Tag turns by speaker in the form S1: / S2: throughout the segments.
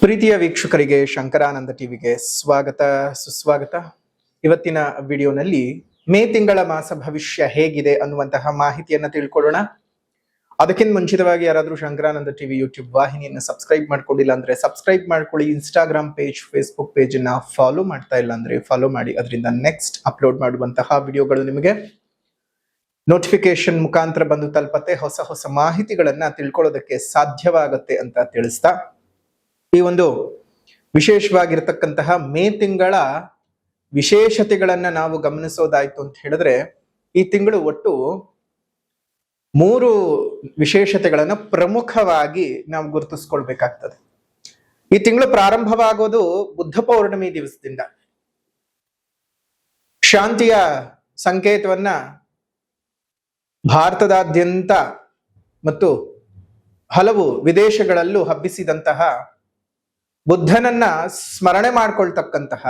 S1: ಪ್ರೀತಿಯ ವೀಕ್ಷಕರಿಗೆ ಶಂಕರಾನಂದ ಟಿವಿಗೆ ಸ್ವಾಗತ ಸುಸ್ವಾಗತ. ಇವತ್ತಿನ ವಿಡಿಯೋನಲ್ಲಿ ಮೇ ತಿಂಗಳ ಮಾಸ ಭವಿಷ್ಯ ಹೇಗಿದೆ ಅನ್ನುವಂತಹ ಮಾಹಿತಿಯನ್ನ ತಿಳ್ಕೊಳ್ಳೋಣ. ಅದಕ್ಕಿಂತ ಮುಂಚಿತವಾಗಿ ಯಾರಾದರೂ ಶಂಕರಾನಂದ ಟಿವಿ ಯೂಟ್ಯೂಬ್ ವಾಹಿನಿಯನ್ನು ಸಬ್ಸ್ಕ್ರೈಬ್ ಮಾಡ್ಕೊಂಡಿಲ್ಲ ಅಂದ್ರೆ ಸಬ್ಸ್ಕ್ರೈಬ್ ಮಾಡ್ಕೊಳ್ಳಿ. ಇನ್ಸ್ಟಾಗ್ರಾಮ್ ಪೇಜ್, ಫೇಸ್ಬುಕ್ ಪೇಜ್ ಅನ್ನ ಫಾಲೋ ಮಾಡ್ತಾ ಇಲ್ಲ ಅಂದ್ರೆ ಫಾಲೋ ಮಾಡಿ. ಅದರಿಂದ ನೆಕ್ಸ್ಟ್ ಅಪ್ಲೋಡ್ ಮಾಡುವಂತಹ ವಿಡಿಯೋಗಳು ನಿಮಗೆ ನೋಟಿಫಿಕೇಶನ್ ಮುಖಾಂತರ ಬಂದು ತಲುಪತ್ತೆ. ಹೊಸ ಹೊಸ ಮಾಹಿತಿಗಳನ್ನ ತಿಳ್ಕೊಳ್ಳೋದಕ್ಕೆ ಸಾಧ್ಯವಾಗುತ್ತೆ ಅಂತ ತಿಳಿಸ್ತಾ, ಈ ಒಂದು ವಿಶೇಷವಾಗಿರ್ತಕ್ಕಂತಹ ಮೇ ತಿಂಗಳ ವಿಶೇಷತೆಗಳನ್ನ ನಾವು ಗಮನಿಸೋದಾಯ್ತು ಅಂತ ಹೇಳಿದ್ರೆ, ಈ ತಿಂಗಳು ಒಟ್ಟು 3 ವಿಶೇಷತೆಗಳನ್ನ ಪ್ರಮುಖವಾಗಿ ನಾವು ಗುರುತಿಸ್ಕೊಳ್ಬೇಕಾಗ್ತದೆ. ಈ ತಿಂಗಳು ಪ್ರಾರಂಭವಾಗೋದು ಬುದ್ಧ ಪೌರ್ಣಮಿ ದಿವಸದಿಂದ. ಶಾಂತಿಯ ಸಂಕೇತವನ್ನ ಭಾರತದಾದ್ಯಂತ ಮತ್ತು ಹಲವು ವಿದೇಶಗಳಲ್ಲೂ ಹಬ್ಬಿಸಿದಂತಹ ಬುದ್ಧನನ್ನ ಸ್ಮರಣೆ ಮಾಡ್ಕೊಳ್ತಕ್ಕಂತಹ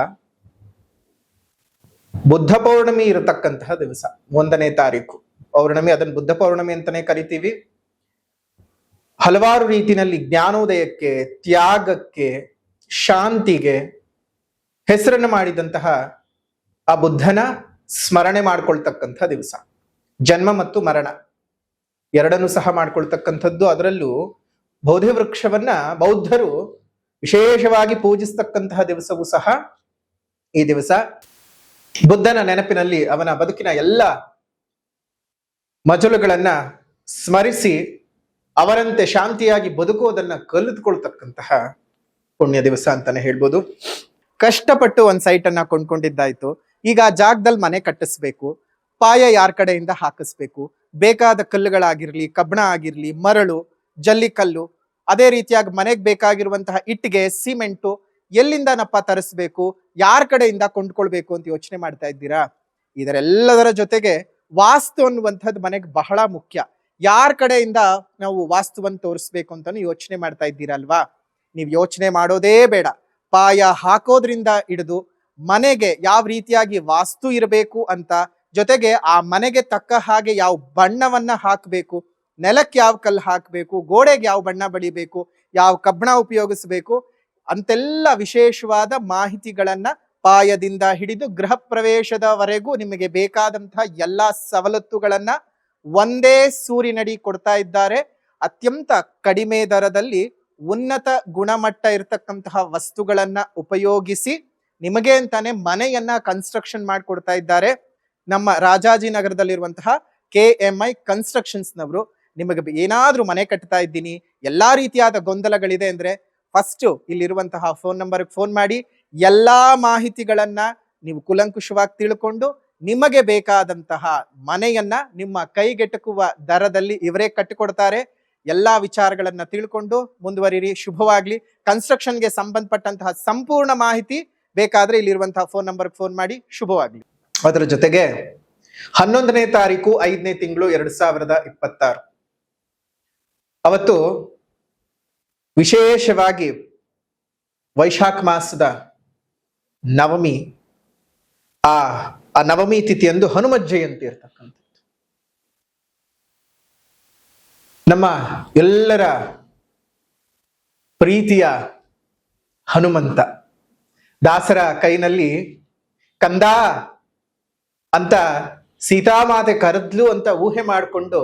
S1: ಬುದ್ಧ ಪೌರ್ಣಮಿ ಇರತಕ್ಕಂತಹ ದಿವಸ 1ನೇ ತಾರೀಕು ಪೌರ್ಣಮಿ. ಅದನ್ನು ಬುದ್ಧ ಪೌರ್ಣಮಿ ಅಂತಾನೆ ಕರಿತೀವಿ. ಹಲವಾರು ರೀತಿಯಲ್ಲಿ ಜ್ಞಾನೋದಯಕ್ಕೆ, ತ್ಯಾಗಕ್ಕೆ, ಶಾಂತಿಗೆ ಹೆಸರನ್ನು ಮಾಡಿದಂತಹ ಆ ಬುದ್ಧನ ಸ್ಮರಣೆ ಮಾಡ್ಕೊಳ್ತಕ್ಕಂಥ ದಿವಸ. ಜನ್ಮ ಮತ್ತು ಮರಣ ಎರಡನ್ನೂ ಸಹ ಮಾಡ್ಕೊಳ್ತಕ್ಕಂಥದ್ದು. ಅದರಲ್ಲೂ ಬೋಧಿ ವೃಕ್ಷವನ್ನ ಬೌದ್ಧರು ವಿಶೇಷವಾಗಿ ಪೂಜಿಸ್ತಕ್ಕಂತಹ ದಿವಸವೂ ಸಹ ಈ ದಿವಸ. ಬುದ್ಧನ ನೆನಪಿನಲ್ಲಿ ಅವನ ಬದುಕಿನ ಎಲ್ಲ ಮಜಲುಗಳನ್ನ ಸ್ಮರಿಸಿ ಅವರಂತೆ ಶಾಂತಿಯಾಗಿ ಬದುಕುವುದನ್ನ ಕಲಿತುಕೊಳ್ತಕ್ಕಂತಹ ಪುಣ್ಯ ದಿವಸ ಅಂತಾನೆ ಹೇಳ್ಬೋದು. ಕಷ್ಟಪಟ್ಟು ಒಂದ್ ಸೈಟ್ ಅನ್ನ ಕೊಂಡ್ಕೊಂಡಿದ್ದಾಯ್ತು, ಈಗ ಆ ಜಾಗದಲ್ಲಿ ಮನೆ ಕಟ್ಟಿಸ್ಬೇಕು, ಪಾಯ ಯಾರ ಕಡೆಯಿಂದ ಹಾಕಿಸ್ಬೇಕು, ಬೇಕಾದ ಕಲ್ಲುಗಳಾಗಿರ್ಲಿ, ಕಬ್ಬಣ ಆಗಿರ್ಲಿ, ಮರಳು, ಜಲ್ಲಿಕಲ್ಲು, ಅದೇ ರೀತಿಯಾಗಿ ಮನೆಗೆ ಬೇಕಾಗಿರುವಂತಹ ಇಟ್ಟಿಗೆ, ಸಿಮೆಂಟು ಎಲ್ಲಿಂದನಪ್ಪ ತರಿಸ್ಬೇಕು, ಯಾರ ಕಡೆಯಿಂದ ಕೊಂಡ್ಕೊಳ್ಬೇಕು ಅಂತ ಯೋಚನೆ ಮಾಡ್ತಾ ಇದ್ದೀರಾ? ಇದರೆಲ್ಲದರ ಜೊತೆಗೆ ವಾಸ್ತು ಅನ್ನುವಂಥದ್ದು ಮನೆಗೆ ಬಹಳ ಮುಖ್ಯ. ಯಾರ ಕಡೆಯಿಂದ ನಾವು ವಾಸ್ತುವನ್ನು ತೋರಿಸ್ಬೇಕು ಅಂತಾನು ಯೋಚನೆ ಮಾಡ್ತಾ ಇದ್ದೀರಲ್ವಾ? ನೀವು ಯೋಚನೆ ಮಾಡೋದೇ ಬೇಡ. ಪಾಯ ಹಾಕೋದ್ರಿಂದ ಹಿಡಿದು ಮನೆಗೆ ಯಾವ ರೀತಿಯಾಗಿ ವಾಸ್ತು ಇರಬೇಕು ಅಂತ, ಜೊತೆಗೆ ಆ ಮನೆಗೆ ತಕ್ಕ ಹಾಗೆ ಯಾವ ಬಣ್ಣವನ್ನ ಹಾಕಬೇಕು, ನೆಲಕ್ಕೆ ಯಾವ ಕಲ್ಲು ಹಾಕಬೇಕು, ಗೋಡೆಗೆ ಯಾವ ಬಣ್ಣ ಬಳಿಬೇಕು, ಯಾವ ಕಬ್ಬಣ ಉಪಯೋಗಿಸಬೇಕು ಅಂತೆಲ್ಲ ವಿಶೇಷವಾದ ಮಾಹಿತಿಗಳನ್ನ ಪಾಯದಿಂದ ಹಿಡಿದು ಗೃಹ ಪ್ರವೇಶದವರೆಗೂ ನಿಮಗೆ ಬೇಕಾದಂತಹ ಎಲ್ಲಾ ಸವಲತ್ತುಗಳನ್ನ ಒಂದೇ ಸೂರಿನಡಿ ಕೊಡ್ತಾ ಇದ್ದಾರೆ. ಅತ್ಯಂತ ಕಡಿಮೆ ದರದಲ್ಲಿ ಉನ್ನತ ಗುಣಮಟ್ಟ ಇರತಕ್ಕಂತಹ ವಸ್ತುಗಳನ್ನ ಉಪಯೋಗಿಸಿ ನಿಮಗೆ ಅಂತಾನೆ ಮನೆಯನ್ನ ಕನ್ಸ್ಟ್ರಕ್ಷನ್ ಮಾಡಿಕೊಡ್ತಾ ಇದ್ದಾರೆ. ನಮ್ಮ ರಾಜಾಜಿನಗರದಲ್ಲಿರುವಂತಹ KMI ಕನ್ಸ್ಟ್ರಕ್ಷನ್ಸ್ ನವರು ನಿಮಗೆ ಏನಾದ್ರೂ ಮನೆ ಕಟ್ತಾ ಇದ್ದೀನಿ, ಎಲ್ಲಾ ರೀತಿಯಾದ ಗೊಂದಲಗಳಿದೆ ಅಂದ್ರೆ ಫಸ್ಟ್ ಇಲ್ಲಿರುವಂತಹ ಫೋನ್ ನಂಬರ್ಗೆ ಫೋನ್ ಮಾಡಿ ಎಲ್ಲಾ ಮಾಹಿತಿಗಳನ್ನ ನೀವು ಕುಲಂಕುಷವಾಗಿ ತಿಳ್ಕೊಂಡು ನಿಮಗೆ ಬೇಕಾದಂತಹ ಮನೆಯನ್ನ ನಿಮ್ಮ ಕೈಗೆಟಕುವ ದರದಲ್ಲಿ ಇವರೇ ಕಟ್ಟಿಕೊಡ್ತಾರೆ. ಎಲ್ಲಾ ವಿಚಾರಗಳನ್ನ ತಿಳ್ಕೊಂಡು ಮುಂದುವರಿರಿ. ಶುಭವಾಗ್ಲಿ. ಕನ್ಸ್ಟ್ರಕ್ಷನ್ಗೆ ಸಂಬಂಧಪಟ್ಟಂತಹ ಸಂಪೂರ್ಣ ಮಾಹಿತಿ ಬೇಕಾದ್ರೆ ಇಲ್ಲಿರುವಂತಹ ಫೋನ್ ನಂಬರ್ಗೆ ಫೋನ್ ಮಾಡಿ. ಶುಭವಾಗ್ಲಿ. ಅದರ ಜೊತೆಗೆ 11ನೇ ತಾರೀಕು 5ನೇ ತಿಂಗಳು 2026 ಅವತ್ತು ವಿಶೇಷವಾಗಿ ವೈಶಾಖ ಮಾಸದ ನವಮಿ. ಆ ನವಮಿ ತಿಥಿಯಂದು ಹನುಮತ್ ಜಯಂತಿ ಇರ್ತಕ್ಕಂಥದ್ದು. ನಮ್ಮ ಎಲ್ಲರ ಪ್ರೀತಿಯ ಹನುಮಂತ ದಾಸರ ಕೈನಲ್ಲಿ ಕಂದ ಅಂತ ಸೀತಾಮಾತೆ ಕರೆದ್ಲು ಅಂತ ಊಹೆ ಮಾಡಿಕೊಂಡು,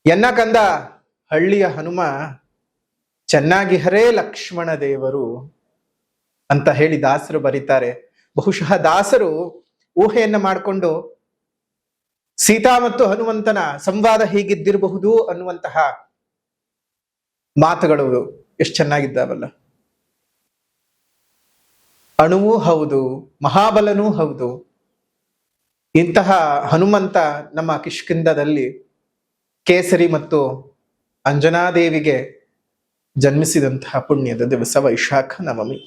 S1: ಎನ್ನ ಕಂದ ಹಳ್ಳಿಯ ಹನುಮ ಚೆನ್ನಾಗಿ ಹರೇ ಲಕ್ಷ್ಮಣ ದೇವರು ಅಂತ ಹೇಳಿ ದಾಸರು ಬರೀತಾರೆ. ಬಹುಶಃ ದಾಸರು ಊಹೆಯನ್ನ ಮಾಡಿಕೊಂಡು ಸೀತಾ ಮತ್ತು ಹನುಮಂತನ ಸಂವಾದ ಹೀಗಿದ್ದಿರಬಹುದು ಅನ್ನುವಂತಹ ಮಾತುಗಳು ಎಷ್ಟು ಚೆನ್ನಾಗಿದ್ದಾವಲ್ಲ. ಅಣುವೂ ಹೌದು, ಮಹಾಬಲನೂ ಹೌದು. ಇಂತಹ ಹನುಮಂತ ನಮ್ಮ ಕಿಷ್ಕಿಂಧದಲ್ಲಿ ಕೇಸರಿ ಮತ್ತು ಅಂಜನಾದೇವಿಗೆ ಜನ್ಮಿಸಿದಂತಹ ಪುಣ್ಯದ ದಿವಸ ವೈಶಾಖ ನವಮಿ.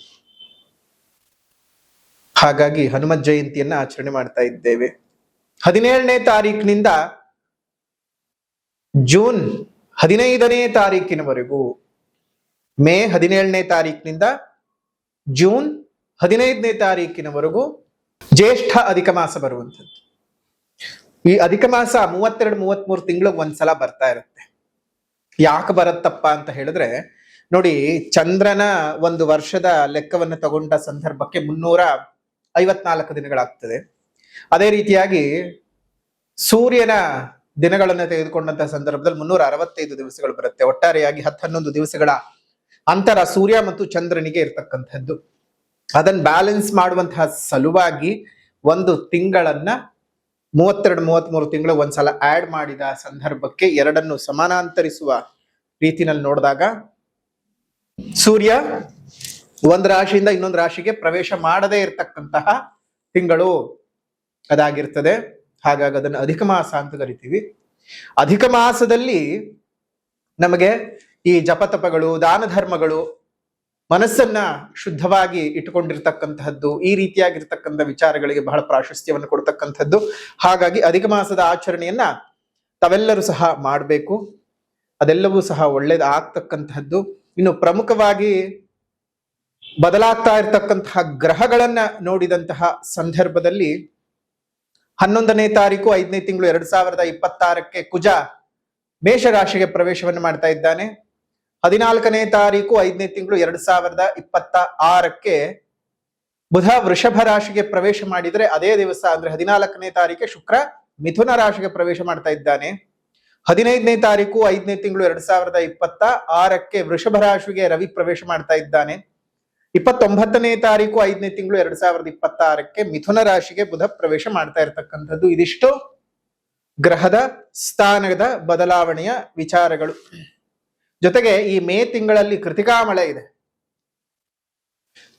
S1: ಹಾಗಾಗಿ ಹನುಮತ್ ಜಯಂತಿಯನ್ನ ಆಚರಣೆ ಮಾಡ್ತಾ ಇದ್ದೇವೆ. 17ನೇ ತಾರೀಕಿನಿಂದ ಜೂನ್ 15ನೇ ತಾರೀಕಿನವರೆಗೂ, ಮೇ 17ನೇ ತಾರೀಕಿನಿಂದ ಜೂನ್ 15ನೇ ತಾರೀಕಿನವರೆಗೂ ಜ್ಯೇಷ್ಠ ಅಧಿಕ ಮಾಸ ಬರುವಂಥದ್ದು. ಈ ಅಧಿಕ ಮಾಸ 32-33 ತಿಂಗಳಿಗೆ ಒಂದ್ಸಲ ಬರ್ತಾ ಇರುತ್ತೆ. ಯಾಕೆ ಬರುತ್ತಪ್ಪ ಅಂತ ಹೇಳಿದ್ರೆ, ನೋಡಿ, ಚಂದ್ರನ ಒಂದು ವರ್ಷದ ಲೆಕ್ಕವನ್ನು ತಗೊಂಡ ಸಂದರ್ಭಕ್ಕೆ 354 ದಿನಗಳಾಗ್ತದೆ. ಅದೇ ರೀತಿಯಾಗಿ ಸೂರ್ಯನ ದಿನಗಳನ್ನ ತೆಗೆದುಕೊಂಡಂತಹ ಸಂದರ್ಭದಲ್ಲಿ 365 ದಿವಸಗಳು ಬರುತ್ತೆ. ಒಟ್ಟಾರೆಯಾಗಿ 10-11 ದಿವಸಗಳ ಅಂತರ ಸೂರ್ಯ ಮತ್ತು ಚಂದ್ರನಿಗೆ ಇರ್ತಕ್ಕಂಥದ್ದು. ಅದನ್ನ ಬ್ಯಾಲೆನ್ಸ್ ಮಾಡುವಂತಹ ಸಲುವಾಗಿ ಒಂದು ತಿಂಗಳನ್ನ 32-33 ತಿಂಗಳು ಒಂದ್ಸಲ ಆಡ್ ಮಾಡಿದ ಸಂದರ್ಭಕ್ಕೆ ಎರಡನ್ನು ಸಮಾನಾಂತರಿಸುವ ರೀತಿನಲ್ಲಿ ನೋಡಿದಾಗ ಸೂರ್ಯ ಒಂದು ರಾಶಿಯಿಂದ ಇನ್ನೊಂದು ರಾಶಿಗೆ ಪ್ರವೇಶ ಮಾಡದೇ ಇರತಕ್ಕಂತಹ ತಿಂಗಳು ಅದಾಗಿರ್ತದೆ. ಹಾಗಾಗಿ ಅದನ್ನು ಅಧಿಕ ಮಾಸ ಅಂತ ಕರಿತೀವಿ. ಅಧಿಕ ಮಾಸದಲ್ಲಿ ನಮಗೆ ಈ ಜಪತಪಗಳು, ದಾನ ಧರ್ಮಗಳು, ಮನಸ್ಸನ್ನ ಶುದ್ಧವಾಗಿ ಇಟ್ಟುಕೊಂಡಿರ್ತಕ್ಕಂತಹದ್ದು, ಈ ರೀತಿಯಾಗಿರ್ತಕ್ಕಂಥ ವಿಚಾರಗಳಿಗೆ ಬಹಳ ಪ್ರಾಶಸ್ತ್ಯವನ್ನು ಕೊಡ್ತಕ್ಕಂಥದ್ದು. ಹಾಗಾಗಿ ಅಧಿಕ ಮಾಸದ ಆಚರಣೆಯನ್ನ ತಾವೆಲ್ಲರೂ ಸಹ ಮಾಡಬೇಕು. ಅದೆಲ್ಲವೂ ಸಹ ಒಳ್ಳೇದಾಗ್ತಕ್ಕಂತಹದ್ದು. ಇನ್ನು ಪ್ರಮುಖವಾಗಿ ಬದಲಾಗ್ತಾ ಇರತಕ್ಕಂತಹ ಗ್ರಹಗಳನ್ನ ನೋಡಿದಂತಹ ಸಂದರ್ಭದಲ್ಲಿ 11ನೇ ತಾರೀಕು 5ನೇ ತಿಂಗಳು 2026 ಕುಜ ಮೇಷರಾಶಿಗೆ ಪ್ರವೇಶವನ್ನು ಮಾಡ್ತಾ ಇದ್ದಾನೆ. 14ನೇ ತಾರೀಕು 5ನೇ ತಿಂಗಳು 2026 ಬುಧ ವೃಷಭ ರಾಶಿಗೆ ಪ್ರವೇಶ ಮಾಡಿದ್ರೆ ಅದೇ ದಿವಸ ಅಂದ್ರೆ 14ನೇ ತಾರೀಕೆ ಶುಕ್ರ ಮಿಥುನ ರಾಶಿಗೆ ಪ್ರವೇಶ ಮಾಡ್ತಾ ಇದ್ದಾನೆ. 15ನೇ ತಾರೀಕು 5ನೇ ತಿಂಗಳು 2026 ವೃಷಭ ರಾಶಿಗೆ ರವಿ ಪ್ರವೇಶ ಮಾಡ್ತಾ ಇದ್ದಾನೆ. 29ನೇ ತಾರೀಕು 5ನೇ ತಿಂಗಳು 2026 ಮಿಥುನ ರಾಶಿಗೆ ಬುಧ ಪ್ರವೇಶ ಮಾಡ್ತಾ ಇರತಕ್ಕಂಥದ್ದು. ಇದಿಷ್ಟು ಗ್ರಹದ ಸ್ಥಾನದ ಬದಲಾವಣೆಯ ವಿಚಾರಗಳು. ಜೊತೆಗೆ ಈ ಮೇ ತಿಂಗಳಲ್ಲಿ ಕೃತಿಕಾ ಮಳೆ ಇದೆ.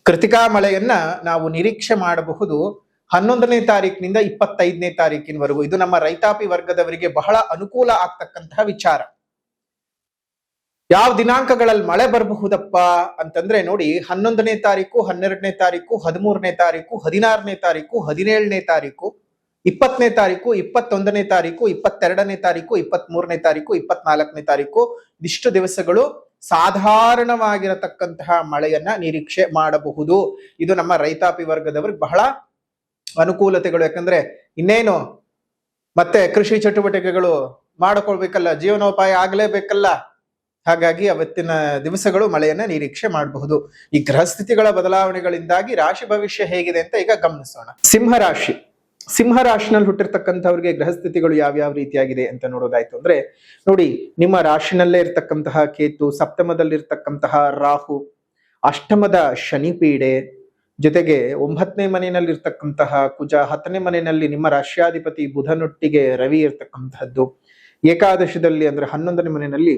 S1: ಕೃತಿಕಾ ಮಳೆಯನ್ನ ನಾವು ನಿರೀಕ್ಷೆ ಮಾಡಬಹುದು 11ನೇ ತಾರೀಕಿನಿಂದ 25ನೇ ತಾರೀಕಿನವರೆಗೂ. ಇದು ನಮ್ಮ ರೈತಾಪಿ ವರ್ಗದವರಿಗೆ ಬಹಳ ಅನುಕೂಲ ಆಗ್ತಕ್ಕಂತಹ ವಿಚಾರ. ಯಾವ ದಿನಾಂಕಗಳಲ್ಲಿ ಮಳೆ ಬರಬಹುದಪ್ಪ ಅಂತಂದ್ರೆ ನೋಡಿ, 11ನೇ ತಾರೀಕು, 12ನೇ ತಾರೀಕು, 13ನೇ ತಾರೀಕು, 16ನೇ ತಾರೀಕು, 17ನೇ ತಾರೀಕು, 20ನೇ ತಾರೀಕು, 21ನೇ ತಾರೀಕು, 22ನೇ ತಾರೀಕು, 23ನೇ ತಾರೀಕು, 24ನೇ ತಾರೀಕು, ಇದಿಷ್ಟು ದಿವಸಗಳು ಸಾಧಾರಣವಾಗಿರತಕ್ಕಂತಹ ಮಳೆಯನ್ನ ನಿರೀಕ್ಷೆ ಮಾಡಬಹುದು. ಇದು ನಮ್ಮ ರೈತಾಪಿ ವರ್ಗದವರಿಗೆ ಬಹಳ ಅನುಕೂಲತೆಗಳು. ಯಾಕಂದ್ರೆ ಇನ್ನೇನು ಮತ್ತೆ ಕೃಷಿ ಚಟುವಟಿಕೆಗಳು ಮಾಡಿಕೊಳ್ಬೇಕಲ್ಲ, ಜೀವನೋಪಾಯ ಆಗ್ಲೇಬೇಕಲ್ಲ. ಹಾಗಾಗಿ ಅವತ್ತಿನ ದಿವಸಗಳು ಮಳೆಯನ್ನ ನಿರೀಕ್ಷೆ ಮಾಡಬಹುದು. ಈ ಗ್ರಹಸ್ಥಿತಿಗಳ ಬದಲಾವಣೆಗಳಿಂದಾಗಿ ರಾಶಿ ಭವಿಷ್ಯ ಹೇಗಿದೆ ಅಂತ ಈಗ ಗಮನಿಸೋಣ. ಸಿಂಹ ರಾಶಿನಲ್ಲಿ ಹುಟ್ಟಿರ್ತಕ್ಕಂಥವ್ರಿಗೆ ಗ್ರಹಸ್ಥಿತಿಗಳು ಯಾವ್ಯಾವ ರೀತಿಯಾಗಿದೆ ಅಂತ ನೋಡೋದಾಯ್ತು ಅಂದ್ರೆ ನೋಡಿ, ನಿಮ್ಮ ರಾಶಿನಲ್ಲೇ ಇರ್ತಕ್ಕಂತಹ ಕೇತು, ಸಪ್ತಮದಲ್ಲಿರ್ತಕ್ಕಂತಹ ರಾಹು, ಅಷ್ಟಮದ ಶನಿ ಪೀಡೆ, ಜೊತೆಗೆ 9ನೇ ಮನೆಯಲ್ಲಿ ಇರ್ತಕ್ಕಂತಹ ಕುಜ, 10ನೇ ಮನೆಯಲ್ಲಿ ನಿಮ್ಮ ರಾಶ್ಯಾಧಿಪತಿ ಬುಧನೊಟ್ಟಿಗೆ ರವಿ ಇರ್ತಕ್ಕಂತಹದ್ದು, ಏಕಾದಶದಲ್ಲಿ ಅಂದ್ರೆ 11ನೇ ಮನೆಯಲ್ಲಿ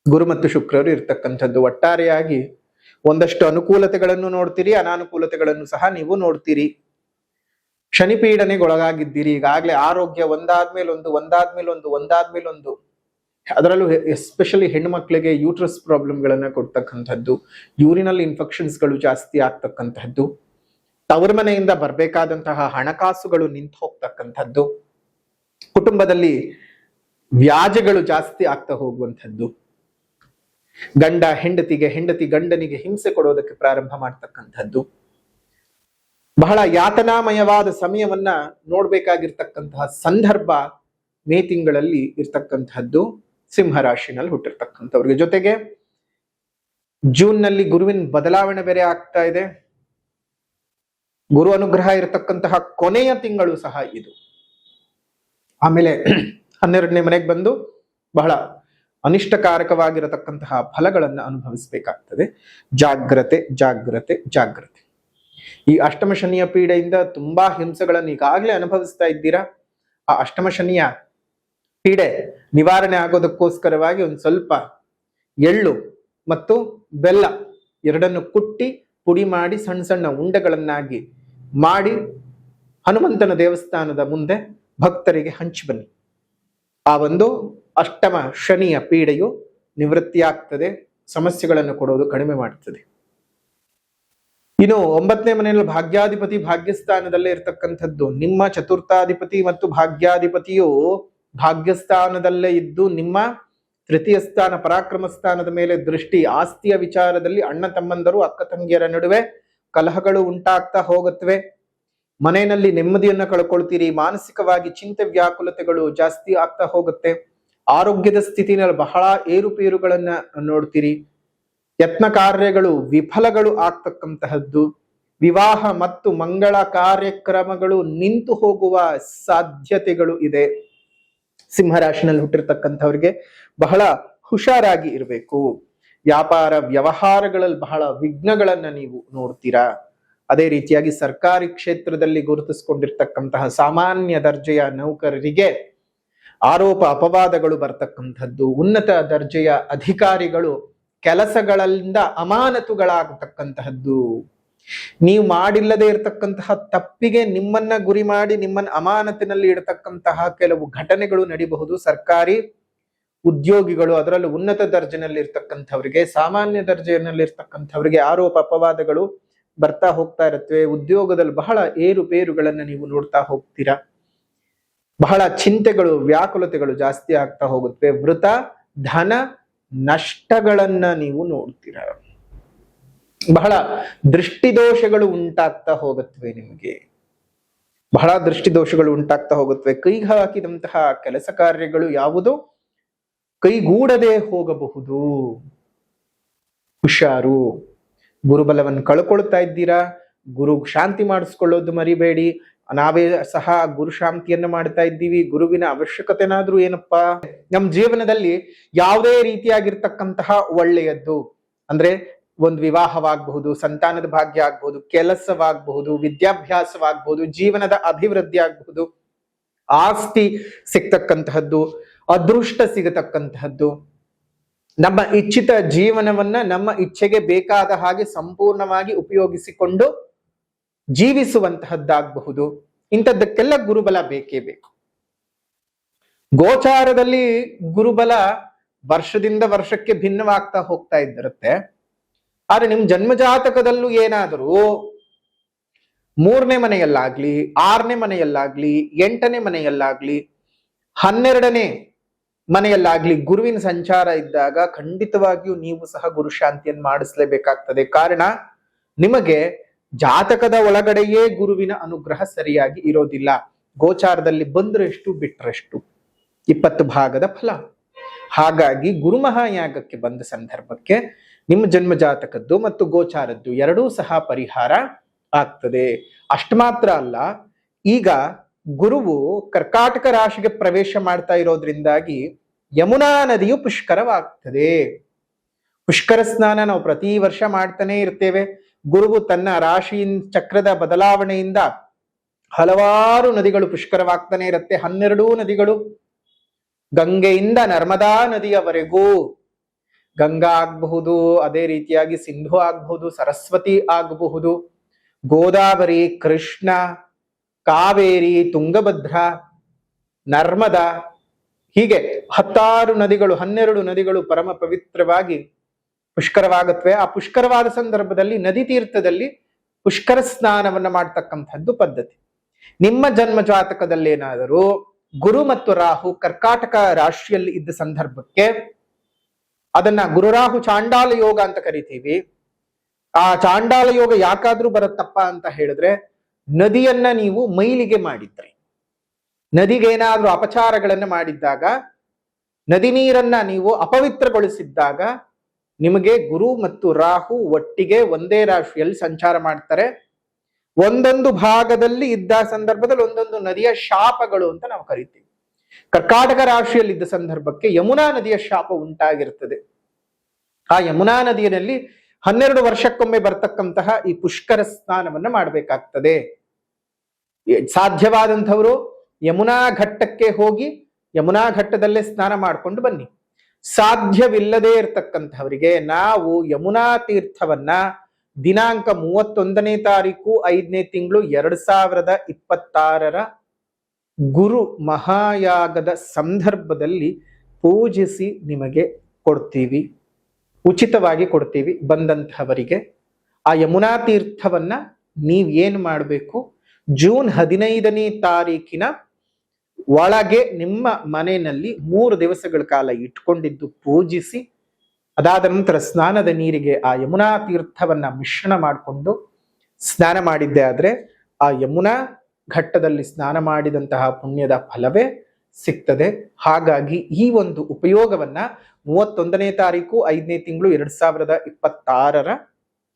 S1: ಗುರು ಮತ್ತು ಶುಕ್ರರು ಇರ್ತಕ್ಕಂಥದ್ದು. ಒಟ್ಟಾರೆಯಾಗಿ ಒಂದಷ್ಟು ಅನುಕೂಲತೆಗಳನ್ನು ನೋಡ್ತೀರಿ, ಅನಾನುಕೂಲತೆಗಳನ್ನು ಸಹ ನೀವು ನೋಡ್ತೀರಿ. ಶನಿ ಪೀಡನೆಗೊಳಗಾಗಿದ್ದೀರಿ. ಈಗಾಗಲೇ ಆರೋಗ್ಯ ಒಂದಾದ್ಮೇಲೊಂದು ಅದರಲ್ಲೂ ಎಸ್ಪೆಷಲಿ ಹೆಣ್ಣು ಮಕ್ಕಳಿಗೆ ಯೂಟ್ರಸ್ ಪ್ರಾಬ್ಲಮ್ಗಳನ್ನ ಕೊಡ್ತಕ್ಕಂಥದ್ದು, ಯೂರಿನಲ್ ಇನ್ಫೆಕ್ಷನ್ಸ್ಗಳು ಜಾಸ್ತಿ ಆಗ್ತಕ್ಕಂಥದ್ದು, ತವರ ಮನೆಯಿಂದ ಬರ್ಬೇಕಾದಂತಹ ಹಣಕಾಸುಗಳು ನಿಂತು ಹೋಗ್ತಕ್ಕಂಥದ್ದು, ಕುಟುಂಬದಲ್ಲಿ ವ್ಯಾಜ್ಯಗಳು ಜಾಸ್ತಿ ಆಗ್ತಾ ಹೋಗುವಂಥದ್ದು, ಗಂಡ ಹೆಂಡತಿಗೆ, ಹೆಂಡತಿ ಗಂಡನಿಗೆ ಹಿಂಸೆ ಕೊಡೋದಕ್ಕೆ ಪ್ರಾರಂಭ ಮಾಡ್ತಕ್ಕಂಥದ್ದು, ಬಹಳ ಯಾತನಾಮಯವಾದ ಸಮಯವನ್ನ ನೋಡ್ಬೇಕಾಗಿರ್ತಕ್ಕಂತಹ ಸಂದರ್ಭ ಮೇ ತಿಂಗಳಲ್ಲಿ ಇರ್ತಕ್ಕಂಥದ್ದು ಸಿಂಹ ರಾಶಿನಲ್ಲಿ ಹುಟ್ಟಿರ್ತಕ್ಕಂಥವ್ರಿಗೆ. ಜೊತೆಗೆ ಜೂನ್ ನಲ್ಲಿ ಗುರುವಿನ ಬದಲಾವಣೆ ಬೇರೆ ಆಗ್ತಾ ಇದೆ. ಗುರು ಅನುಗ್ರಹ ಇರತಕ್ಕಂತಹ ಕೊನೆಯ ತಿಂಗಳು ಸಹ ಇದು. ಆಮೇಲೆ 12ನೇ ಮನೆಗೆ ಬಂದು ಬಹಳ ಅನಿಷ್ಟಕಾರಕವಾಗಿರತಕ್ಕಂತಹ ಫಲಗಳನ್ನ ಅನುಭವಿಸಬೇಕಾಗ್ತದೆ. ಜಾಗ್ರತೆ ಜಾಗ್ರತೆ ಜಾಗ್ರತೆ. ಈ ಅಷ್ಟಮ ಶನಿಯ ಪೀಡೆಯಿಂದ ತುಂಬಾ ಹಿಂಸೆಗಳನ್ನು ಈಗಾಗಲೇ ಅನುಭವಿಸ್ತಾ ಇದ್ದೀರಾ. ಆ ಅಷ್ಟಮ ಶನಿಯ ಪೀಡೆ ನಿವಾರಣೆ ಆಗೋದಕ್ಕೋಸ್ಕರವಾಗಿ ಒಂದು ಸ್ವಲ್ಪ ಎಳ್ಳು ಮತ್ತು ಬೆಲ್ಲ ಎರಡನ್ನು ಕುಟ್ಟಿ ಪುಡಿ ಮಾಡಿ ಸಣ್ಣ ಸಣ್ಣ ಉಂಡೆಗಳನ್ನಾಗಿ ಮಾಡಿ ಹನುಮಂತನ ದೇವಸ್ಥಾನದ ಮುಂದೆ ಭಕ್ತರಿಗೆ ಹಂಚಿ ಬನ್ನಿ. ಆ ಒಂದು ಅಷ್ಟಮ ಶನಿಯ ಪೀಡೆಯು ನಿವೃತ್ತಿಯಾಗ್ತದೆ, ಸಮಸ್ಯೆಗಳನ್ನು ಕೊಡೋದು ಕಡಿಮೆ ಮಾಡ್ತದೆ. ಇನ್ನು 9ನೇ ಮನೆಯಲ್ಲಿ ಭಾಗ್ಯಾಧಿಪತಿ ಭಾಗ್ಯಸ್ಥಾನದಲ್ಲೇ ಇರ್ತಕ್ಕಂಥದ್ದು. ನಿಮ್ಮ ಚತುರ್ಥಾಧಿಪತಿ ಮತ್ತು ಭಾಗ್ಯಾಧಿಪತಿಯು ಭಾಗ್ಯಸ್ಥಾನದಲ್ಲೇ ಇದ್ದು ನಿಮ್ಮ ತೃತೀಯ ಸ್ಥಾನ ಪರಾಕ್ರಮ ಸ್ಥಾನದ ಮೇಲೆ ದೃಷ್ಟಿ. ಆಸ್ತಿಯ ವಿಚಾರದಲ್ಲಿ ಅಣ್ಣ ತಮ್ಮಂದರು ಅಕ್ಕ ತಂಗಿಯರ ನಡುವೆ ಕಲಹಗಳು ಉಂಟಾಗ್ತಾ ಹೋಗುತ್ತವೆ. ಮನೆಯಲ್ಲಿ ನೆಮ್ಮದಿಯನ್ನ ಕಳ್ಕೊಳ್ತೀರಿ. ಮಾನಸಿಕವಾಗಿ ಚಿಂತೆ ವ್ಯಾಕುಲತೆಗಳು ಜಾಸ್ತಿ ಆಗ್ತಾ ಹೋಗುತ್ತೆ. ಆರೋಗ್ಯದ ಸ್ಥಿತಿನಲ್ಲಿ ಬಹಳ ಏರುಪೇರುಗಳನ್ನ ನೋಡ್ತೀರಿ. ಯತ್ನ ಕಾರ್ಯಗಳು ವಿಫಲಗಳು ಆಗ್ತಕ್ಕಂತಹದ್ದು, ವಿವಾಹ ಮತ್ತು ಮಂಗಳ ಕಾರ್ಯಕ್ರಮಗಳು ನಿಂತು ಹೋಗುವ ಸಾಧ್ಯತೆಗಳು ಇದೆ. ಸಿಂಹರಾಶಿನಲ್ಲಿ ಹುಟ್ಟಿರ್ತಕ್ಕಂಥವ್ರಿಗೆ ಬಹಳ ಹುಷಾರಾಗಿ ಇರಬೇಕು. ವ್ಯಾಪಾರ ವ್ಯವಹಾರಗಳಲ್ಲಿ ಬಹಳ ವಿಘ್ನಗಳನ್ನ ನೀವು ನೋಡ್ತೀರಾ. ಅದೇ ರೀತಿಯಾಗಿ ಸರ್ಕಾರಿ ಕ್ಷೇತ್ರದಲ್ಲಿ ಗುರುತಿಸಿಕೊಂಡಿರ್ತಕ್ಕಂತಹ ಸಾಮಾನ್ಯ ದರ್ಜೆಯ ನೌಕರರಿಗೆ ಆರೋಪ ಅಪವಾದಗಳು ಬರ್ತಕ್ಕಂಥದ್ದು, ಉನ್ನತ ದರ್ಜೆಯ ಅಧಿಕಾರಿಗಳು ಕೆಲಸಗಳಿಂದ ಅಮಾನತುಗಳಾಗತಕ್ಕಂತಹದ್ದು, ನೀವು ಮಾಡಿಲ್ಲದೆ ಇರತಕ್ಕಂತಹ ತಪ್ಪಿಗೆ ನಿಮ್ಮನ್ನ ಗುರಿ ಮಾಡಿ ನಿಮ್ಮನ್ನ ಅಮಾನತಿನಲ್ಲಿ ಇಡತಕ್ಕಂತಹ ಕೆಲವು ಘಟನೆಗಳು ನಡೀಬಹುದು. ಸರ್ಕಾರಿ ಉದ್ಯೋಗಿಗಳು, ಅದರಲ್ಲೂ ಉನ್ನತ ದರ್ಜೆನಲ್ಲಿ ಇರ್ತಕ್ಕಂಥವ್ರಿಗೆ, ಸಾಮಾನ್ಯ ದರ್ಜೆಯಲ್ಲಿ ಇರ್ತಕ್ಕಂಥವ್ರಿಗೆ ಆರೋಪ ಅಪವಾದಗಳು ಬರ್ತಾ ಹೋಗ್ತಾ ಇರುತ್ತವೆ. ಉದ್ಯೋಗದಲ್ಲಿ ಬಹಳ ಏರುಪೇರುಗಳನ್ನ ನೀವು ನೋಡ್ತಾ ಹೋಗ್ತೀರಾ. ಬಹಳ ಚಿಂತೆಗಳು, ವ್ಯಾಕುಲತೆಗಳು ಜಾಸ್ತಿ ಆಗ್ತಾ ಹೋಗುತ್ತೆ. ವೃತ ಧನ ನಷ್ಟಗಳನ್ನ ನೀವು ನೋಡ್ತೀರಾ. ಬಹಳ ದೃಷ್ಟಿದೋಷಗಳು ಉಂಟಾಗ್ತಾ ಹೋಗುತ್ತವೆ. ನಿಮಗೆ ಬಹಳ ದೃಷ್ಟಿದೋಷಗಳು ಉಂಟಾಗ್ತಾ ಹೋಗುತ್ತವೆ. ಕೈಗೆ ಹಾಕಿದಂತಹ ಕೆಲಸ ಕಾರ್ಯಗಳು ಯಾವುದು ಕೈಗೂಡದೆ ಹೋಗಬಹುದು. ಹುಷಾರು. ಗುರುಬಲವನ್ನು ಕಳ್ಕೊಳ್ತಾ ಇದ್ದೀರಾ. ಗುರು ಶಾಂತಿ ಮಾಡಿಸ್ಕೊಳ್ಳೋದು ಮರಿಬೇಡಿ. ನಾವೇ ಸಹ ಗುರು ಶಾಂತಿಯನ್ನ ಮಾಡ್ತಾ ಇದ್ದೀವಿ. ಗುರುವಿನ ಅವಶ್ಯಕತೆನಾದ್ರೂ ಏನಪ್ಪಾ, ನಮ್ಮ ಜೀವನದಲ್ಲಿ ಯಾವುದೇ ರೀತಿಯಾಗಿರ್ತಕ್ಕಂತಹ ಒಳ್ಳೆಯದ್ದು ಅಂದ್ರೆ ಒಂದು ವಿವಾಹವಾಗಬಹುದು, ಸಂತಾನದ ಭಾಗ್ಯ ಆಗ್ಬಹುದು, ಕೆಲಸವಾಗಬಹುದು, ವಿದ್ಯಾಭ್ಯಾಸವಾಗಬಹುದು, ಜೀವನದ ಅಭಿವೃದ್ಧಿ ಆಗಬಹುದು, ಆಸ್ತಿ ಸಿಗ್ತಕ್ಕಂತಹದ್ದು, ಅದೃಷ್ಟ ಸಿಗತಕ್ಕಂತಹದ್ದು, ನಮ್ಮ ಇಚ್ಛಿತ ಜೀವನವನ್ನ ನಮ್ಮ ಇಚ್ಛೆಗೆ ಬೇಕಾದ ಹಾಗೆ ಸಂಪೂರ್ಣವಾಗಿ ಉಪಯೋಗಿಸಿಕೊಂಡು ಜೀವಿಸುವಂತಹದ್ದಾಗಬಹುದು. ಇಂಥದ್ದಕ್ಕೆಲ್ಲ ಗುರುಬಲ ಬೇಕೇ ಬೇಕು. ಗೋಚಾರದಲ್ಲಿ ಗುರುಬಲ ವರ್ಷದಿಂದ ವರ್ಷಕ್ಕೆ ಭಿನ್ನವಾಗ್ತಾ ಹೋಗ್ತಾ ಇದ್ದಿರುತ್ತೆ. ಆದ್ರೆ ನಿಮ್ ಜನ್ಮಜಾತಕದಲ್ಲೂ ಏನಾದರೂ 3ನೇ ಮನೆಯಲ್ಲಾಗ್ಲಿ, 6ನೇ ಮನೆಯಲ್ಲಾಗ್ಲಿ, 8ನೇ ಮನೆಯಲ್ಲಾಗ್ಲಿ, 12ನೇ ಮನೆಯಲ್ಲಾಗ್ಲಿ ಗುರುವಿನ ಸಂಚಾರ ಇದ್ದಾಗ ಖಂಡಿತವಾಗಿಯೂ ನೀವು ಸಹ ಗುರು ಶಾಂತಿಯನ್ನು ಮಾಡಿಸ್ಲೇಬೇಕಾಗ್ತದೆ. ಕಾರಣ ನಿಮಗೆ ಜಾತಕದ ಒಳಗಡೆಯೇ ಗುರುವಿನ ಅನುಗ್ರಹ ಸರಿಯಾಗಿ ಇರೋದಿಲ್ಲ. ಗೋಚಾರದಲ್ಲಿ ಬಂದ್ರೆಷ್ಟು ಬಿಟ್ರೆಷ್ಟು 20 ಭಾಗದ ಫಲ. ಹಾಗಾಗಿ ಗುರು ಮಹಾಯಾಗಕ್ಕೆ ಬಂದ ಸಂದರ್ಭಕ್ಕೆ ನಿಮ್ಮ ಜನ್ಮ ಜಾತಕದ್ದು ಮತ್ತು ಗೋಚಾರದ್ದು ಎರಡೂ ಸಹ ಪರಿಹಾರ ಆಗ್ತದೆ. ಅಷ್ಟು ಮಾತ್ರ ಅಲ್ಲ, ಈಗ ಗುರುವು ಕರ್ಕಾಟಕ ರಾಶಿಗೆ ಪ್ರವೇಶ ಮಾಡ್ತಾ ಇರೋದ್ರಿಂದಾಗಿ ಯಮುನಾ ನದಿಯು ಪುಷ್ಕರವಾಗ್ತದೆ. ಪುಷ್ಕರ ಸ್ನಾನ ನಾವು ಪ್ರತಿ ವರ್ಷ ಮಾಡ್ತಾನೆ ಇರ್ತೇವೆ. ಗುರುವು ತನ್ನ ರಾಶಿ ಚಕ್ರದ ಬದಲಾವಣೆಯಿಂದ ಹಲವಾರು ನದಿಗಳು ಪುಷ್ಕರವಾಗ್ತಾನೆ ಇರುತ್ತೆ. 12 ನದಿಗಳು, ಗಂಗೆಯಿಂದ ನರ್ಮದಾ ನದಿಯವರೆಗೂ. ಗಂಗಾ ಆಗಬಹುದು, ಅದೇ ರೀತಿಯಾಗಿ ಸಿಂಧು ಆಗಬಹುದು, ಸರಸ್ವತಿ ಆಗಬಹುದು, ಗೋದಾವರಿ, ಕೃಷ್ಣ, ಕಾವೇರಿ, ತುಂಗಭದ್ರ, ನರ್ಮದಾ, ಹೀಗೆ 16 ನದಿಗಳು, 12 ನದಿಗಳು ಪರಮ ಪವಿತ್ರವಾಗಿ ಪುಷ್ಕರವಾಗುತ್ತವೆ. ಆ ಪುಷ್ಕರವಾದ ಸಂದರ್ಭದಲ್ಲಿ ನದಿ ತೀರ್ಥದಲ್ಲಿ ಪುಷ್ಕರ ಸ್ನಾನವನ್ನ ಮಾಡ್ತಕ್ಕಂಥದ್ದು ಪದ್ಧತಿ. ನಿಮ್ಮ ಜನ್ಮ ಜಾತಕದಲ್ಲಿ ಏನಾದರೂ ಗುರು ಮತ್ತು ರಾಹು ಕರ್ಕಾಟಕ ರಾಶಿಯಲ್ಲಿ ಇದ್ದ ಸಂದರ್ಭಕ್ಕೆ ಅದನ್ನ ಗುರುರಾಹು ಚಾಂಡಾಲ ಯೋಗ ಅಂತ ಕರಿತೀವಿ. ಆ ಚಾಂಡಾಲ ಯೋಗ ಯಾಕಾದ್ರೂ ಬರುತ್ತಪ್ಪ ಅಂತ ಹೇಳಿದ್ರೆ, ನದಿಯನ್ನ ನೀವು ಮೈಲಿಗೆ ಮಾಡಿದ್ರೆ, ನದಿಗೆ ಏನಾದ್ರೂ ಅಪಚಾರಗಳನ್ನ ಮಾಡಿದ್ದಾಗ, ನದಿ ನೀರನ್ನ ನೀವು ಅಪವಿತ್ರಗೊಳಿಸಿದ್ದಾಗ ನಿಮಗೆ ಗುರು ಮತ್ತು ರಾಹು ಒಟ್ಟಿಗೆ ಒಂದೇ ರಾಶಿಯಲ್ಲಿ ಸಂಚಾರ ಮಾಡ್ತಾರೆ. ಒಂದೊಂದು ಭಾಗದಲ್ಲಿ ಇದ್ದ ಸಂದರ್ಭದಲ್ಲಿ ಒಂದೊಂದು ನದಿಯ ಶಾಪಗಳು ಅಂತ ನಾವು ಕರಿತೀವಿ. ಕರ್ಕಾಟಕ ರಾಶಿಯಲ್ಲಿ ಇದ್ದ ಸಂದರ್ಭಕ್ಕೆ ಯಮುನಾ ನದಿಯ ಶಾಪ ಉಂಟಾಗಿರ್ತದೆ. ಆ ಯಮುನಾ ನದಿಯಲ್ಲಿ 12 ವರ್ಷಕ್ಕೊಮ್ಮೆ ಬರ್ತಕ್ಕಂತಹ ಈ ಪುಷ್ಕರ ಸ್ನಾನವನ್ನ ಮಾಡಬೇಕಾಗ್ತದೆ. ಸಾಧ್ಯವಾದಂಥವರು ಯಮುನಾ ಘಟ್ಟಕ್ಕೆ ಹೋಗಿ ಯಮುನಾ ಘಟ್ಟದಲ್ಲೇ ಸ್ನಾನ ಮಾಡ್ಕೊಂಡು ಬನ್ನಿ. ಸಾಧ್ಯವಿಲ್ಲದೆ ಇರತಕ್ಕಂಥವರಿಗೆ ನಾವು ಯಮುನಾ ತೀರ್ಥವನ್ನ ದಿನಾಂಕ 31ನೇ ತಾರೀಕು 5ನೇ ತಿಂಗಳು 2026 ಗುರು ಮಹಾಯಾಗದ ಸಂದರ್ಭದಲ್ಲಿ ಪೂಜಿಸಿ ನಿಮಗೆ ಕೊಡ್ತೀವಿ, ಉಚಿತವಾಗಿ ಕೊಡ್ತೀವಿ. ಬಂದಂತಹವರಿಗೆ ಆ ಯಮುನಾ ತೀರ್ಥವನ್ನ ನೀವೇನು ಮಾಡಬೇಕು, ಜೂನ್ 15ನೇ ತಾರೀಕಿನ ಒಳಗೆ ನಿಮ್ಮ ಮನೆಯಲ್ಲಿ 3 ದಿವಸಗಳ ಕಾಲ ಇಟ್ಕೊಂಡಿದ್ದು ಪೂಜಿಸಿ, ಅದಾದ ನಂತರ ಸ್ನಾನದ ನೀರಿಗೆ ಆ ಯಮುನಾ ತೀರ್ಥವನ್ನ ಮಿಶ್ರಣ ಮಾಡಿಕೊಂಡು ಸ್ನಾನ ಮಾಡಿದ್ದೆ ಆದ್ರೆ ಆ ಯಮುನಾ ಘಟ್ಟದಲ್ಲಿ ಸ್ನಾನ ಮಾಡಿದಂತಹ ಪುಣ್ಯದ ಫಲವೇ ಸಿಗ್ತದೆ. ಹಾಗಾಗಿ ಈ ಒಂದು ಉಪಯೋಗವನ್ನ 31ನೇ ತಾರೀಕು 5ನೇ ತಿಂಗಳು 2026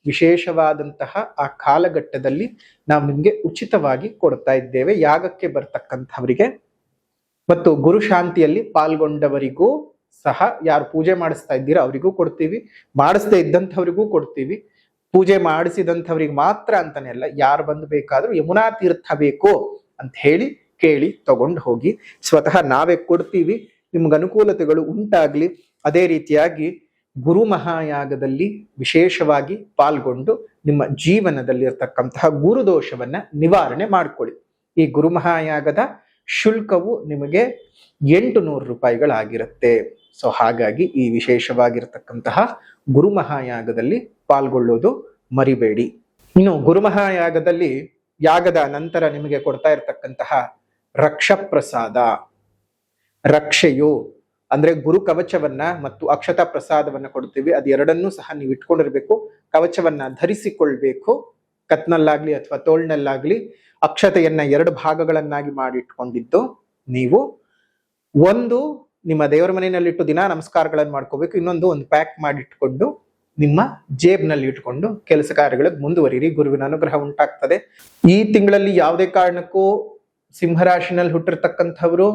S1: ವಿಶೇಷವಾದಂತಹ ಆ ಕಾಲಘಟ್ಟದಲ್ಲಿ ನಾವು ನಿಮ್ಗೆ ಉಚಿತವಾಗಿ ಕೊಡ್ತಾ ಇದ್ದೇವೆ. ಯಾಗಕ್ಕೆ ಬರ್ತಕ್ಕಂಥವರಿಗೆ ಮತ್ತು ಗುರು ಶಾಂತಿಯಲ್ಲಿ ಪಾಲ್ಗೊಂಡವರಿಗೂ ಸಹ, ಯಾರು ಪೂಜೆ ಮಾಡಿಸ್ತಾ ಇದ್ದೀರಾ ಅವರಿಗೂ ಕೊಡ್ತೀವಿ, ಮಾಡಿಸದೇ ಇದ್ದಂಥವ್ರಿಗೂ ಕೊಡ್ತೀವಿ. ಪೂಜೆ ಮಾಡಿಸಿದಂಥವ್ರಿಗೆ ಮಾತ್ರ ಅಂತಾನೆ ಅಲ್ಲ, ಯಾರು ಬಂದು ಬೇಕಾದ್ರೂ ಯಮುನಾ ತೀರ್ಥ ಬೇಕು ಅಂತ ಹೇಳಿ ಕೇಳಿ ತಗೊಂಡು ಹೋಗಿ. ಸ್ವತಃ ನಾವೇ ಕೊಡ್ತೀವಿ, ನಿಮ್ಗೆ ಅನುಕೂಲತೆಗಳು ಉಂಟಾಗ್ಲಿ. ಅದೇ ರೀತಿಯಾಗಿ ಗುರು ಮಹಾಯಾಗದಲ್ಲಿ ವಿಶೇಷವಾಗಿ ಪಾಲ್ಗೊಂಡು ನಿಮ್ಮ ಜೀವನದಲ್ಲಿರ್ತಕ್ಕಂತಹ ಗುರುದೋಷವನ್ನ ನಿವಾರಣೆ ಮಾಡಿಕೊಳ್ಳಿ. ಈ ಗುರು ಮಹಾಯಾಗದ ಶುಲ್ಕವು ನಿಮಗೆ 800 ರೂಪಾಯಿಗಳಾಗಿರುತ್ತೆ. ಸೊ ಹಾಗಾಗಿ ಈ ವಿಶೇಷವಾಗಿರ್ತಕ್ಕಂತಹ ಗುರು ಮಹಾಯಾಗದಲ್ಲಿ ಪಾಲ್ಗೊಳ್ಳೋದು ಮರಿಬೇಡಿ. ಇನ್ನು ಗುರು ಮಹಾಯಾಗದಲ್ಲಿ ಯಾಗದ ನಂತರ ನಿಮಗೆ ಕೊಡ್ತಾ ಇರತಕ್ಕಂತಹ ರಕ್ಷ ಪ್ರಸಾದ, ರಕ್ಷೆಯು ಅಂದ್ರೆ ಗುರು ಕವಚವನ್ನ ಮತ್ತು ಅಕ್ಷತಾ ಪ್ರಸಾದವನ್ನ ಕೊಡ್ತೀವಿ. ಅದು ಎರಡನ್ನೂ ಸಹ ನೀವು ಇಟ್ಕೊಂಡಿರ್ಬೇಕು. ಕವಚವನ್ನ ಧರಿಸಿಕೊಳ್ಬೇಕು, ಕತ್ನಲ್ಲಾಗ್ಲಿ ಅಥವಾ ತೋಳ್ನಲ್ಲಾಗ್ಲಿ. ಅಕ್ಷತೆಯನ್ನ 2 ಭಾಗಗಳನ್ನಾಗಿ ಮಾಡಿ ಇಟ್ಕೊಂಡಿದ್ದು ನೀವು ಒಂದು ನಿಮ್ಮ ದೇವರ ಮನೆಯಲ್ಲಿಟ್ಟು ದಿನ ನಮಸ್ಕಾರಗಳನ್ನು ಮಾಡ್ಕೋಬೇಕು. ಇನ್ನೊಂದು ಪ್ಯಾಕ್ ಮಾಡಿ ಇಟ್ಕೊಂಡು ನಿಮ್ಮ ಜೇಬ್ನಲ್ಲಿ ಇಟ್ಕೊಂಡು ಕೆಲಸ ಕಾರ್ಯಗಳಿಗೆ ಮುಂದುವರಿರಿ. ಗುರುವಿನ ಅನುಗ್ರಹ ಉಂಟಾಗ್ತದೆ. ಈ ತಿಂಗಳಲ್ಲಿ ಯಾವುದೇ ಕಾರಣಕ್ಕೂ ಸಿಂಹರಾಶಿನಲ್ಲಿ ಹುಟ್ಟಿರ್ತಕ್ಕಂಥವ್ರು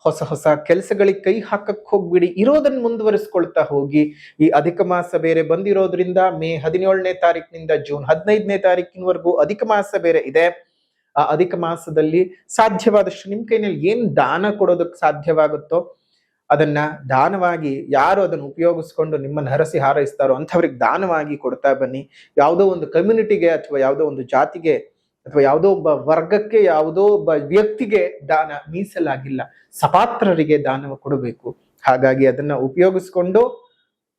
S1: ಹೊಸ ಹೊಸ ಕೆಲಸಗಳಿಗೆ ಕೈ ಹಾಕಕ್ ಹೋಗ್ಬಿಡಿ. ಇರೋದನ್ನ ಮುಂದುವರಿಸ್ಕೊಳ್ತಾ ಹೋಗಿ. ಈ ಅಧಿಕ ಮಾಸ ಬೇರೆ ಬಂದಿರೋದ್ರಿಂದ ಮೇ 17ನೇ ತಾರೀಕಿನಿಂದ ಜೂನ್ 15ನೇ ತಾರೀಕಿನವರೆಗೂ ಅಧಿಕ ಮಾಸ ಬೇರೆ ಇದೆ. ಆ ಅಧಿಕ ಮಾಸದಲ್ಲಿ ಸಾಧ್ಯವಾದಷ್ಟು ನಿಮ್ ಕೈನಲ್ಲಿ ಏನ್ ದಾನ ಕೊಡೋದಕ್ಕೆ ಸಾಧ್ಯವಾಗುತ್ತೋ ಅದನ್ನ ದಾನವಾಗಿ, ಯಾರು ಅದನ್ನು ಉಪಯೋಗಿಸ್ಕೊಂಡು ನಿಮ್ಮನ್ನು ಹರಸಿ ಹಾರೈಸ್ತಾರೋ ಅಂಥವ್ರಿಗೆ ದಾನವಾಗಿ ಕೊಡ್ತಾ ಬನ್ನಿ. ಯಾವುದೋ ಒಂದು ಕಮ್ಯುನಿಟಿಗೆ ಅಥವಾ ಯಾವುದೋ ಒಂದು ಜಾತಿಗೆ ಅಥವಾ ಯಾವುದೋ ಒಬ್ಬ ವರ್ಗಕ್ಕೆ, ಯಾವುದೋ ಒಬ್ಬ ವ್ಯಕ್ತಿಗೆ ದಾನ ಮೀಸಲಾಗಿಲ್ಲ. ಸಪಾತ್ರರಿಗೆ ದಾನವ ಕೊಡಬೇಕು. ಹಾಗಾಗಿ ಅದನ್ನ ಉಪಯೋಗಿಸ್ಕೊಂಡು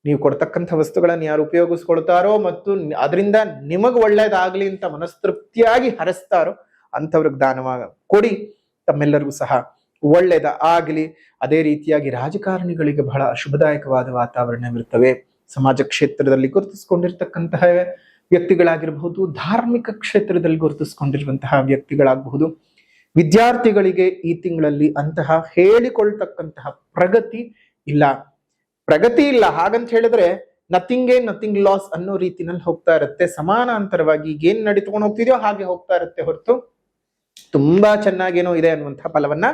S1: ನೀವು ಕೊಡ್ತಕ್ಕಂಥ ವಸ್ತುಗಳನ್ನು ಯಾರು ಉಪಯೋಗಿಸ್ಕೊಳ್ತಾರೋ ಮತ್ತು ಅದರಿಂದ ನಿಮಗ್ ಒಳ್ಳೇದಾಗ್ಲಿ ಅಂತ ಮನಸ್ತೃಪ್ತಿಯಾಗಿ ಹರಸ್ತಾರೋ ಅಂಥವ್ರಿಗೆ ದಾನವ ಕೊಡಿ. ತಮ್ಮೆಲ್ಲರಿಗೂ ಸಹ ಒಳ್ಳೇದ ಆಗ್ಲಿ. ಅದೇ ರೀತಿಯಾಗಿ ರಾಜಕಾರಣಿಗಳಿಗೆ ಬಹಳ ಶುಭದಾಯಕವಾದ ವಾತಾವರಣವಿರ್ತವೆ. ಸಮಾಜ ಕ್ಷೇತ್ರದಲ್ಲಿ ಗುರುತಿಸ್ಕೊಂಡಿರ್ತಕ್ಕಂತಹ ವ್ಯಕ್ತಿಗಳಾಗಿರಬಹುದು, ಧಾರ್ಮಿಕ ಕ್ಷೇತ್ರದಲ್ಲಿ ಗುರುತಿಸ್ಕೊಂಡಿರುವಂತಹ ವ್ಯಕ್ತಿಗಳಾಗಬಹುದು. ವಿದ್ಯಾರ್ಥಿಗಳಿಗೆ ಈ ತಿಂಗಳಲ್ಲಿ ಅಂತಹ ಹೇಳಿಕೊಳ್ತಕ್ಕಂತಹ ಪ್ರಗತಿ ಇಲ್ಲ. ಹಾಗಂತ ಹೇಳಿದ್ರೆ ನಥಿಂಗ್ ಲಾಸ್ ಅನ್ನೋ ರೀತಿನಲ್ಲಿ ಹೋಗ್ತಾ ಇರುತ್ತೆ. ಸಮಾನಾಂತರವಾಗಿ ಏನ್ ನಡೀತಕೊಂಡು ಹೋಗ್ತಿದೆಯೋ ಹಾಗೆ ಹೋಗ್ತಾ ಇರುತ್ತೆ ಹೊರತು ತುಂಬಾ ಚೆನ್ನಾಗೇನೋ ಇದೆ ಅನ್ನುವಂತಹ ಫಲವನ್ನ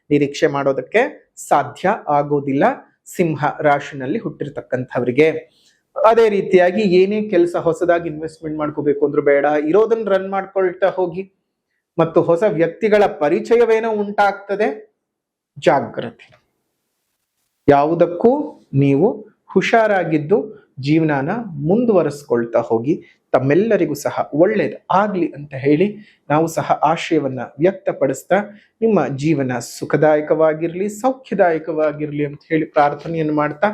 S1: ನಿರೀಕ್ಷೆ ಮಾಡೋದಕ್ಕೆ ಸಾಧ್ಯ ಆಗೋದಿಲ್ಲ ಸಿಂಹ ರಾಶಿನಲ್ಲಿ ಹುಟ್ಟಿರ್ತಕ್ಕಂಥವ್ರಿಗೆ. ಅದೇ ರೀತಿಯಾಗಿ ಏನೇ ಕೆಲಸ ಹೊಸದಾಗಿ ಇನ್ವೆಸ್ಟ್ಮೆಂಟ್ ಮಾಡ್ಕೋಬೇಕು ಅಂದ್ರೂ ಬೇಡ, ಇರೋದನ್ನ ರನ್ ಮಾಡ್ಕೊಳ್ತಾ ಹೋಗಿ. ಮತ್ತು ಹೊಸ ವ್ಯಕ್ತಿಗಳ ಪರಿಚಯವೇನೋ ಉಂಟಾಗ್ತದೆ, ಜಾಗ್ರತೆ. ಯಾವುದಕ್ಕೂ ನೀವು ಹುಷಾರಾಗಿದ್ದು ಜೀವನನ ಮುಂದುವರಿಸ್ಕೊಳ್ತಾ ಹೋಗಿ. ತಮ್ಮೆಲ್ಲರಿಗೂ ಸಹ ಒಳ್ಳೇದು ಆಗ್ಲಿ ಅಂತ ಹೇಳಿ ನಾವು ಸಹ ಆಶಯವನ್ನ ವ್ಯಕ್ತಪಡಿಸ್ತಾ ನಿಮ್ಮ ಜೀವನ ಸುಖದಾಯಕವಾಗಿರ್ಲಿ, ಸೌಖ್ಯದಾಯಕವಾಗಿರ್ಲಿ ಅಂತ ಹೇಳಿ ಪ್ರಾರ್ಥನೆಯನ್ನು ಮಾಡ್ತಾ,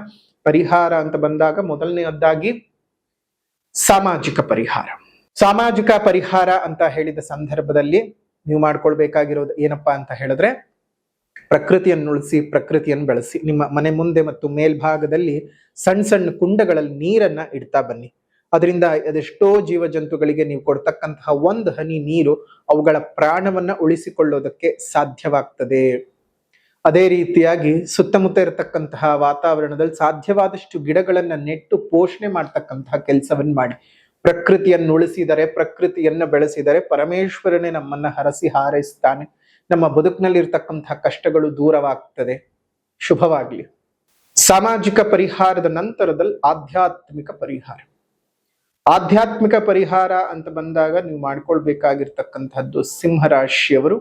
S1: ಪರಿಹಾರ ಅಂತ ಬಂದಾಗ ಮೊದಲನೆಯದಾಗಿ ಸಾಮಾಜಿಕ ಪರಿಹಾರ ಅಂತ ಹೇಳಿದ ಸಂದರ್ಭದಲ್ಲಿ ನೀವು ಮಾಡ್ಕೊಳ್ಬೇಕಾಗಿರೋದು ಏನಪ್ಪಾ ಅಂತ ಹೇಳಿದ್ರೆ, ಪ್ರಕೃತಿಯನ್ನು ಉಳಿಸಿ, ಪ್ರಕೃತಿಯನ್ನು ಬೆಳೆಸಿ. ನಿಮ್ಮ ಮನೆ ಮುಂದೆ ಮತ್ತು ಮೇಲ್ಭಾಗದಲ್ಲಿ ಸಣ್ಣ ಸಣ್ಣ ಕುಂಡಗಳಲ್ಲಿ ನೀರನ್ನ ಇಡ್ತಾ ಬನ್ನಿ. ಅದರಿಂದ ಅದೆಷ್ಟೋ ಜೀವ ಜಂತುಗಳಿಗೆ ನೀವು ಕೊಡ್ತಕ್ಕಂತಹ 1 ಹನಿ ನೀರು ಅವುಗಳ ಪ್ರಾಣವನ್ನ ಉಳಿಸಿಕೊಳ್ಳೋದಕ್ಕೆ ಸಾಧ್ಯವಾಗ್ತದೆ. ಅದೇ ರೀತಿಯಾಗಿ ಸುತ್ತಮುತ್ತ ಇರತಕ್ಕಂತಹ ವಾತಾವರಣದಲ್ಲಿ ಸಾಧ್ಯವಾದಷ್ಟು ಗಿಡಗಳನ್ನ ನೆಟ್ಟು ಪೋಷಣೆ ಮಾಡ್ತಕ್ಕಂತಹ ಕೆಲಸವನ್ನು ಮಾಡಿ. ಪ್ರಕೃತಿಯನ್ನು ಉಳಿಸಿದರೆ, ಪ್ರಕೃತಿಯನ್ನ ಬೆಳೆಸಿದರೆ ಪರಮೇಶ್ವರನೇ ನಮ್ಮನ್ನ ಹರಸಿ ಹಾರೈಸ್ತಾನೆ. ನಮ್ಮ ಬದುಕಿನಲ್ಲಿ ಇರ್ತಕ್ಕಂತಹ ಕಷ್ಟಗಳು ದೂರವಾಗ್ತದೆ. ಶುಭವಾಗ್ಲಿ. ಸಾಮಾಜಿಕ ಪರಿಹಾರದ ನಂತರದಲ್ಲಿ ಆಧ್ಯಾತ್ಮಿಕ ಪರಿಹಾರ ಅಂತ ಬಂದಾಗ ನೀವು ಮಾಡ್ಕೊಳ್ಬೇಕಾಗಿರ್ತಕ್ಕಂಥದ್ದು, ಸಿಂಹರಾಶಿಯವರು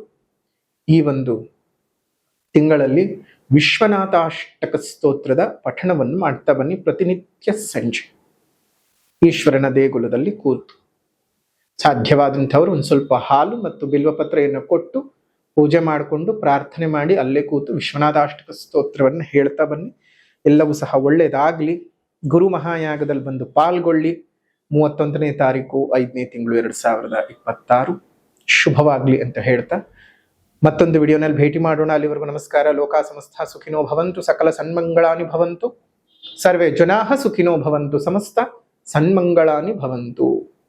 S1: ಈ ಒಂದು ತಿಂಗಳಲ್ಲಿ ವಿಶ್ವನಾಥಾಷ್ಟಕ ಸ್ತೋತ್ರದ ಪಠಣವನ್ನು ಮಾಡ್ತಾ ಬನ್ನಿ. ಪ್ರತಿನಿತ್ಯ ಸಂಜೆ ಈಶ್ವರನ ದೇಗುಲದಲ್ಲಿ ಕೂತು ಸಾಧ್ಯವಾದಂಥವ್ರು ಒಂದು ಸ್ವಲ್ಪ ಹಾಲು ಮತ್ತು ಬಿಲ್ವಪತ್ರೆಯನ್ನು ಕೊಟ್ಟು ಪೂಜೆ ಮಾಡಿಕೊಂಡು ಪ್ರಾರ್ಥನೆ ಮಾಡಿ ಅಲ್ಲೇ ಕೂತು ವಿಶ್ವನಾಥಾಷ್ಟಕ ಸ್ತೋತ್ರವನ್ನು ಹೇಳ್ತಾ ಬನ್ನಿ. ಎಲ್ಲವೂ ಸಹ ಒಳ್ಳೇದಾಗ್ಲಿ. ಗುರು ಮಹಾಯಾಗದಲ್ಲಿ ಬಂದು ಪಾಲ್ಗೊಳ್ಳಿ. 31ನೇ ತಾರೀಕು 5ನೇ ತಿಂಗಳು 2026 ಶುಭವಾಗ್ಲಿ ಅಂತ ಹೇಳ್ತಾ ಮತ್ತೊಂದು ವಿಡಿಯೋನಲ್ಲಿ ಭೇಟಿ ಮಾಡೋಣ. ಅಲ್ಲಿವರೆಗೂ ನಮಸ್ಕಾರ. ಲೋಕ ಸಮಸ್ತ ಸುಖಿನೋ ಭವಂತು, ಸಕಲ ಸನ್ಮಂಗಳಾನಿ ಭವಂತು, ಸರ್ವೇ ಜನಾಃ ಸುಖಿನೋ ಭವಂತು, ಸಮಸ್ತ ಸನ್ಮಂಗಳಾನಿ ಭವಂತು.